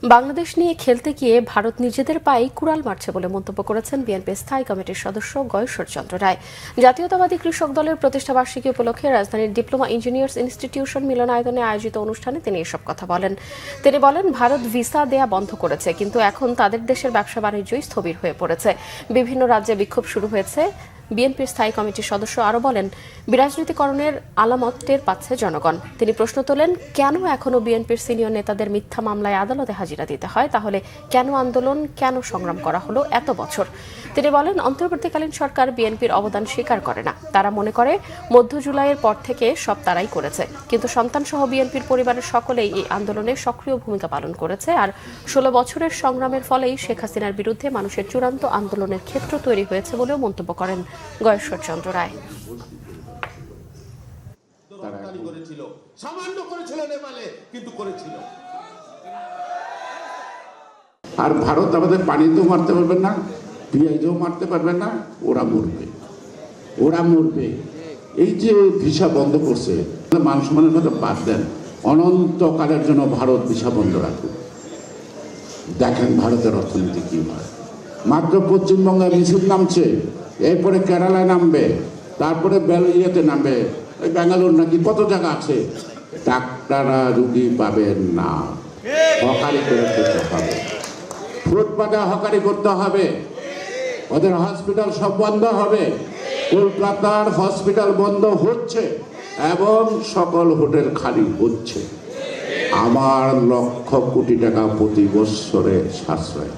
বাংলাদেশ নিয়ে খেলতে গিয়ে ভারত নিজেদের পায়ে কুড়াল মারছে বলে মন্তব্য করেছেন বিএনপি স্থায়ী কমিটির সদস্য গয়েশ্বরচন্দ্র রায়। জাতীয়তাবাদী কৃষক দলের প্রতিষ্ঠাবার্ষিকী উপলক্ষে রাজধানীর ডিপ্লোমা ইঞ্জিনিয়ার্স ইনস্টিটিউশন মিলনায়তনে আয়োজিত অনুষ্ঠানে তিনি এসব কথা বলেন। তিনি বলেন, ভারত ভিসা দেয়া বন্ধ করেছে, কিন্তু এখন তাদের দেশের ব্যবসা বাণিজ্যই স্থবির হয়ে পড়েছে। বিভিন্ন রাজ্যে বিক্ষোভ শুরু হয়েছে। বিএনপির স্থায়ী কমিটির সদস্য আরও বলেন, বিরাজনীতিকরণের আলামত টের পাচ্ছে জনগণ। তিনি প্রশ্ন তোলেন, কেন এখনও বিএনপির সিনিয়র নেতাদের মিথ্যা মামলায় আদালতে হাজিরা দিতে হয়? তাহলে কেন আন্দোলন, কেন সংগ্রাম করা হলো এত বছর? তিনি বলেন, অন্তর্বর্তীকালীন সরকার বিএনপির অবদান স্বীকার করে না। তারা মনে করে মধ্য জুলাইয়ের পর থেকে সব তারাই করেছে, কিন্তু সন্তানসহ বিএনপির পরিবারের সকলেই এই আন্দোলনে সক্রিয় ভূমিকা পালন করেছে। আর 16 বছরের সংগ্রামের ফলেই শেখ হাসিনার বিরুদ্ধে মানুষের চূড়ান্ত আন্দোলনের ক্ষেত্র তৈরি হয়েছে বলেও মন্তব্য করেন গয়েশ্বরচন্দ্র রায়। আর ভারত আমাদের পানিতেও মারতে পারবে না, পেঁয়াজও মারতে পারবে না, ওরা মরবে। এই যে ভিসা বন্ধ করছে, মান সম্মানের কথা বাদ দেন, অনন্তকালের জন্য ভারত ভিসা বন্ধ রাখুক। দেখেন ভারতের অর্থনীতি কি হয়। মাত্র পশ্চিমবঙ্গে মিছিল নামছে, এরপরে কেরালায় নামবে, তারপরে ইয়েতে নামবে, ওই ব্যাঙ্গালোর নাকি কত জায়গা আছে। ডাক্তাররা রুগী পাবেন না, হকারি করে করতে হবে, ফুটপাতে হকারি করতে হবে, ওদের হসপিটাল সব বন্ধ হবে। কলকাতার হসপিটাল বন্ধ হচ্ছে এবং সকল হোটেল খালি হচ্ছে। আমার লক্ষ কোটি টাকা প্রতি বছরে সাশ্রয়।